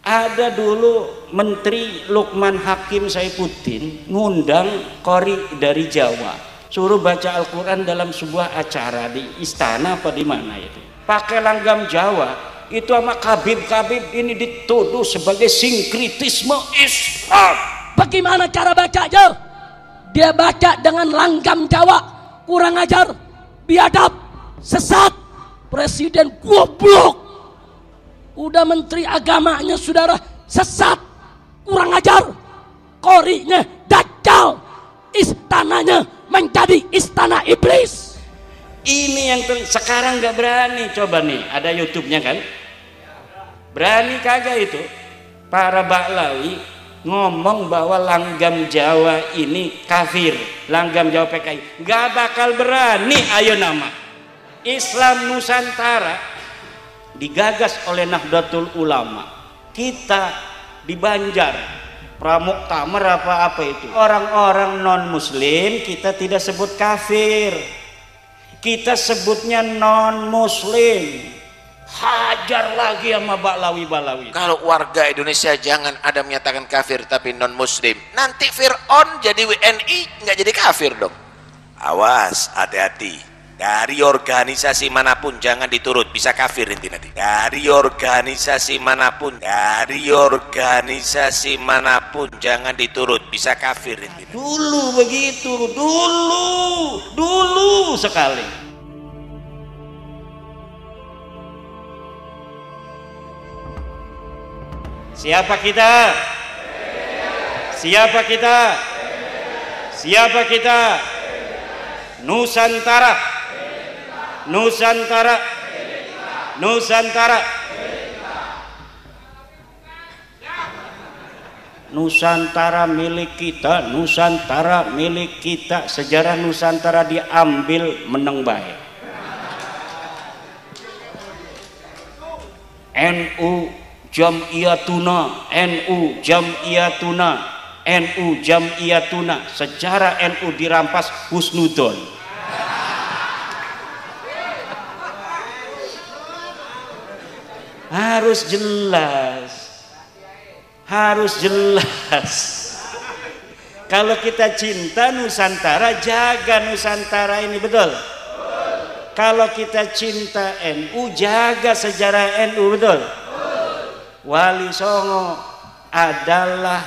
Ada dulu Menteri Lukman Hakim Saifuddin ngundang qori dari Jawa, suruh baca Al-Quran dalam sebuah acara di istana apa di mana itu, pakai langgam Jawa. Itu sama Kabib-kabib ini dituduh sebagai sinkritisme Islam. Bagaimana cara bacanya? Dia baca dengan langgam Jawa, kurang ajar, biadab, sesat, presiden goblok. Udah menteri agamanya saudara sesat, kurang ajar, qorinya dajjal, istananya menjadi istana iblis. Ini yang sekarang nggak berani. Coba nih, ada YouTube-nya kan, berani kagak itu para Baklawi ngomong bahwa langgam Jawa ini kafir, langgam Jawa PKI. Nggak bakal berani. Ayo nama Islam Nusantara digagas oleh Nahdlatul Ulama. Kita di Banjar Pramuktamar apa itu, orang-orang non muslim kita tidak sebut kafir, kita sebutnya non muslim. Hajar lagi sama Baklawi. Kalau warga Indonesia jangan ada menyatakan kafir tapi non muslim, nanti Fir'aun jadi WNI nggak jadi kafir dong. Awas, hati-hati. Dari organisasi manapun jangan diturut, bisa kafir nanti. Dari organisasi manapun jangan diturut, bisa kafir nanti. Dulu begitu, dulu sekali. Siapa kita? Siapa kita? Siapa kita? Nusantara. Nusantara, Nusantara, Nusantara milik kita, Nusantara milik kita. Sejarah Nusantara diambil meneng baik. NU Jam'iyatuna, NU Jam'iyatuna, NU Jam'iyatuna. Sejarah NU dirampas husnudon. Harus jelas, harus jelas. Kalau kita cinta Nusantara, jaga Nusantara ini, betul? Kalau kita cinta NU, jaga sejarah NU, betul? Wali Songo adalah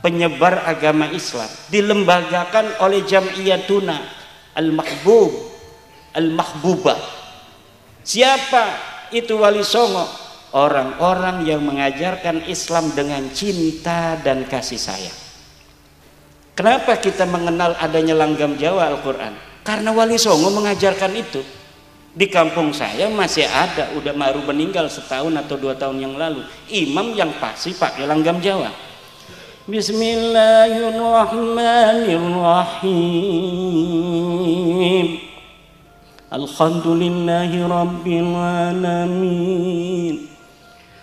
penyebar agama Islam, dilembagakan oleh Jam'iyatuna Al-Mahbubah. Siapa itu Wali Songo? Orang-orang yang mengajarkan Islam dengan cinta dan kasih sayang. Kenapa kita mengenal adanya langgam Jawa Al-Quran? Karena Wali Songo mengajarkan itu. Di kampung saya masih ada, udah baru meninggal setahun atau 2 tahun yang lalu, imam yang pasti pakai langgam Jawa. Bismillahirrahmanirrahim. Alhamdulillahi Rabbil Alamin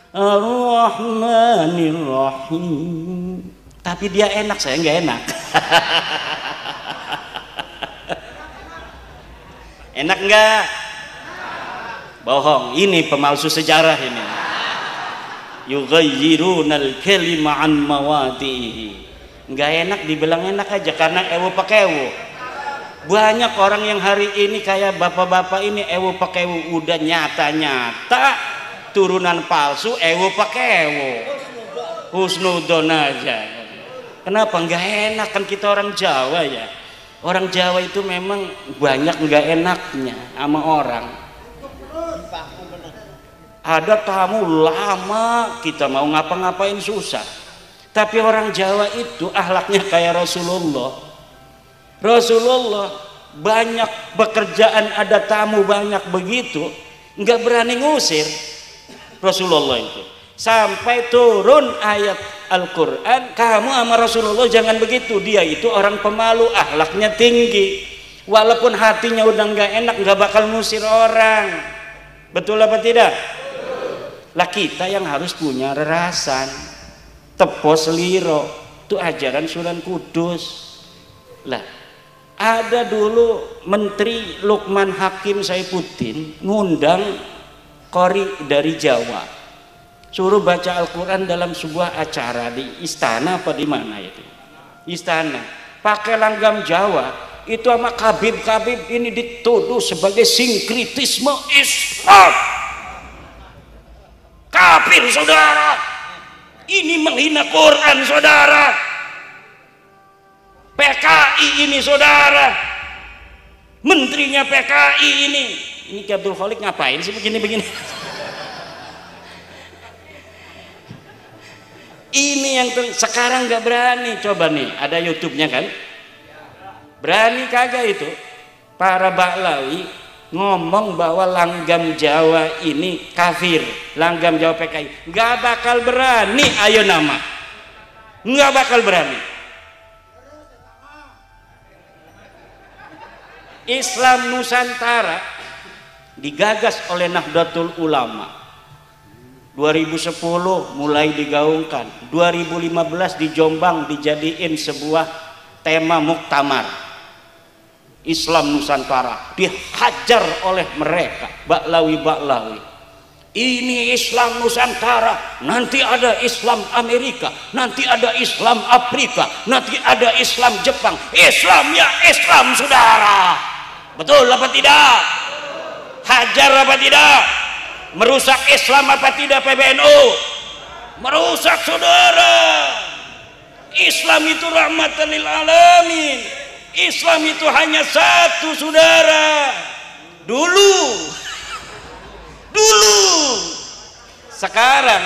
Ar-Rahmanir-Rahim. Tapi dia enak, saya nggak enak. Enak nggak? Bohong, ini pemalsu sejarah ini. Yughayyirunal kalima an mawadihi. Nggak enak dibilang enak aja karena ewo pakai ewo. Banyak orang yang hari ini kayak bapak-bapak ini ewo pakai ewo, udah nyata-nyata turunan palsu, ewo pakai ewo, husnudon aja. Kenapa? Nggak enak kan kita orang Jawa ya. Orang Jawa itu memang banyak nggak enaknya sama orang. Ada tamu lama, kita mau ngapa-ngapain susah. Tapi orang Jawa itu akhlaknya kayak Rasulullah. Rasulullah banyak pekerjaan, ada tamu banyak begitu, nggak berani ngusir Rasulullah itu. Sampai turun ayat Al-Quran, kamu sama Rasulullah jangan begitu. Dia itu orang pemalu, akhlaknya tinggi. Walaupun hatinya udah nggak enak, nggak bakal ngusir orang. Betul apa tidak? Lah kita yang harus punya rerasan. Tepos liro, itu ajaran Sunan Kudus. Lah, ada dulu Menteri Lukman Hakim Saifuddin ngundang qori dari Jawa, suruh baca Al-Quran dalam sebuah acara di istana apa di mana itu, istana, pakai langgam Jawa, itu sama Habib ini dituduh sebagai sinkritisme Islam. Kafir saudara, ini menghina Quran saudara. PKI ini saudara, menterinya PKI ini Ki Abdul Khalik ngapain sih begini-begini? Ini yang sekarang nggak berani. Coba nih, ada YouTube-nya kan? Berani kagak itu? Para Baklawi ngomong bahwa langgam Jawa ini kafir, langgam Jawa PKI. Nggak bakal berani, ayo nama. Nggak bakal berani. Islam Nusantara digagas oleh Nahdlatul Ulama 2010 mulai digaungkan, 2015 di Jombang dijadiin sebuah tema muktamar Islam Nusantara, dihajar oleh mereka Baklawi. Ini Islam Nusantara, nanti ada Islam Amerika, nanti ada Islam Afrika, nanti ada Islam Jepang. Islam ya Islam saudara. Betul apa tidak? Hajar apa tidak? Merusak Islam apa tidak PBNU? Merusak saudara. Islam itu rahmatan lil alamin. Islam itu hanya satu saudara. Dulu. Sekarang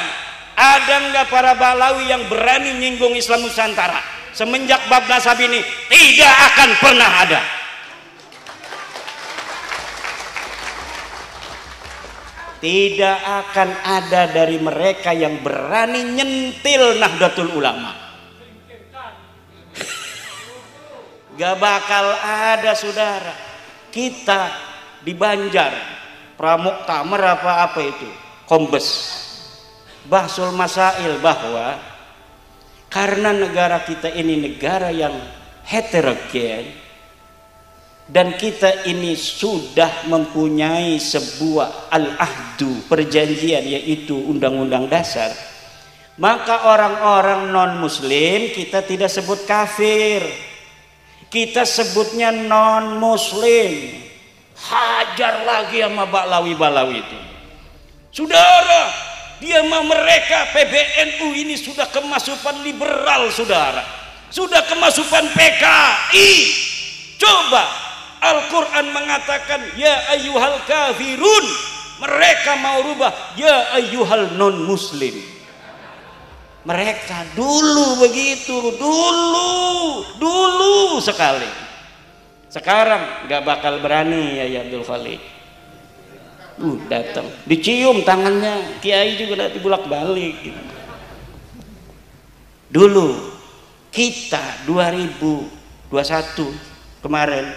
ada nggak para Baklawi yang berani nyinggung Islam Nusantara? Semenjak bab nasab ini tidak akan pernah ada. Tidak akan ada dari mereka yang berani nyentil Nahdlatul Ulama. Gak bakal ada saudara. Kita di Banjar, Pramuktamar apa itu, Kombes, Bahsul Masail, bahwa karena negara kita ini negara yang heterogen, dan kita ini sudah mempunyai sebuah al-ahdu, perjanjian, yaitu undang-undang dasar, maka orang-orang non-muslim kita tidak sebut kafir, kita sebutnya non-muslim. Hajar lagi sama Baklawi itu saudara. Dia sama mereka PBNU ini sudah kemasukan liberal saudara, sudah kemasukan PKI. Coba Al-Quran mengatakan ya ayyuhal kafirun, mereka mau rubah ya ayyuhal non muslim. Mereka dulu begitu, dulu sekali. Sekarang nggak bakal berani ya Abdul Khalik. Datang dicium tangannya, kiai juga dibulak balik gitu. Dulu kita 2021 kemarin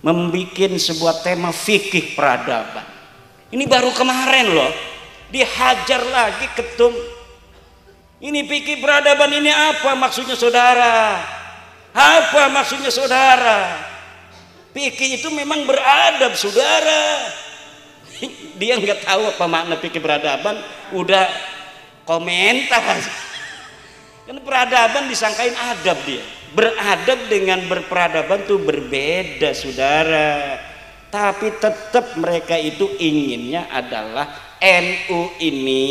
membuat sebuah tema fikih peradaban. Ini baru kemarin loh, dihajar lagi ketum. Ini fikih peradaban ini apa maksudnya saudara? Apa maksudnya saudara? Fikih itu memang beradab saudara. Dia nggak tahu apa makna fikih peradaban, udah komentar. Kan peradaban disangkain adab dia. Beradab dengan berperadaban itu berbeda saudara. Tapi tetap mereka itu inginnya adalah NU ini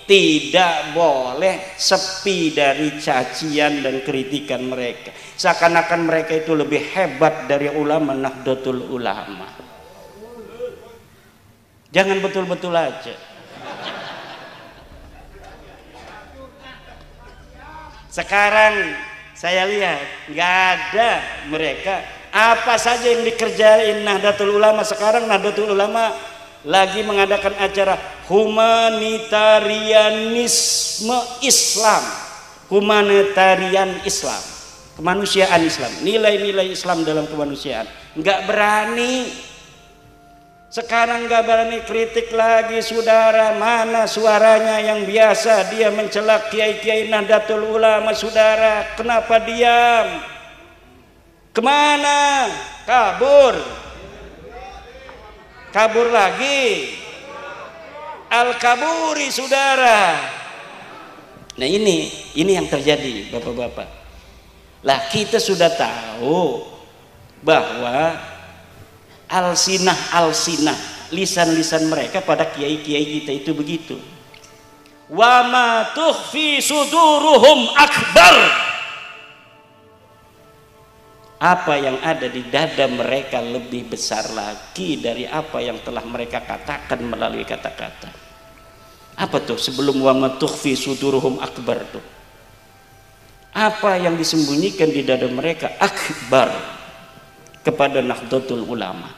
tidak boleh sepi dari cacian dan kritikan mereka. Seakan-akan mereka itu lebih hebat dari ulama Nahdlatul Ulama. Jangan betul-betul aja. Sekarang saya lihat nggak ada mereka, apa saja yang dikerjain Nahdlatul Ulama. Sekarang Nahdlatul Ulama lagi mengadakan acara humanitarianisme Islam, humanitarian Islam, kemanusiaan Islam, nilai-nilai Islam dalam kemanusiaan. Nggak berani. Sekarang nggak berani kritik lagi saudara. Mana suaranya yang biasa dia mencela kiai-kiai Nahdlatul Ulama saudara? Kenapa diam? Kemana? Kabur lagi. al-kaburi, saudara. Nah ini yang terjadi bapak-bapak. Lah kita sudah tahu bahwa alsinah lisan-lisan mereka pada kiai-kiai kita itu begitu. Wa ma tukhfi suduruhum akbar. Apa yang ada di dada mereka lebih besar lagi dari apa yang telah mereka katakan melalui kata-kata. Apa tuh sebelum wa ma tukhfi suduruhum akbar tuh? Apa yang disembunyikan di dada mereka akbar kepada Nahdlatul Ulama.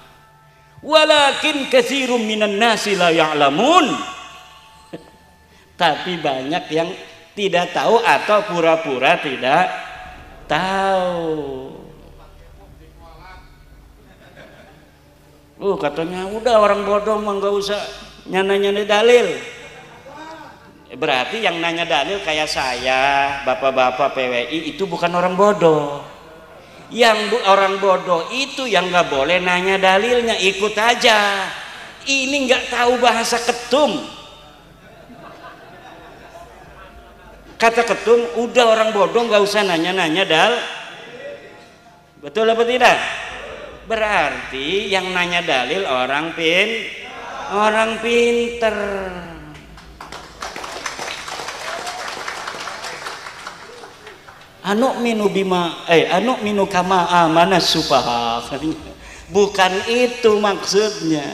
Walakin katsirum minan nasi la ya'lamun. Tapi banyak yang tidak tahu atau pura-pura tidak tahu. Katanya udah orang bodoh mah nggak usah nyana-nyana dalil. Berarti yang nanya dalil kayak saya, bapak-bapak PWI itu bukan orang bodoh. Yang orang bodoh itu yang nggak boleh nanya dalilnya, ikut aja. Ini nggak tahu bahasa ketum. Kata ketum, udah orang bodoh nggak usah nanya-nanya betul apa tidak? Berarti yang nanya dalil orang pinter. Anu minu kama amana sufaha. Bukan itu maksudnya.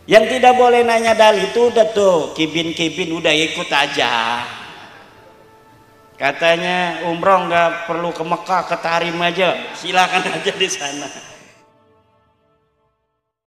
Yang tidak boleh nanya dalil itu udah tuh kibin udah ikut aja. Katanya umroh nggak perlu ke Mekah, ke Tarim aja, silakan aja di sana.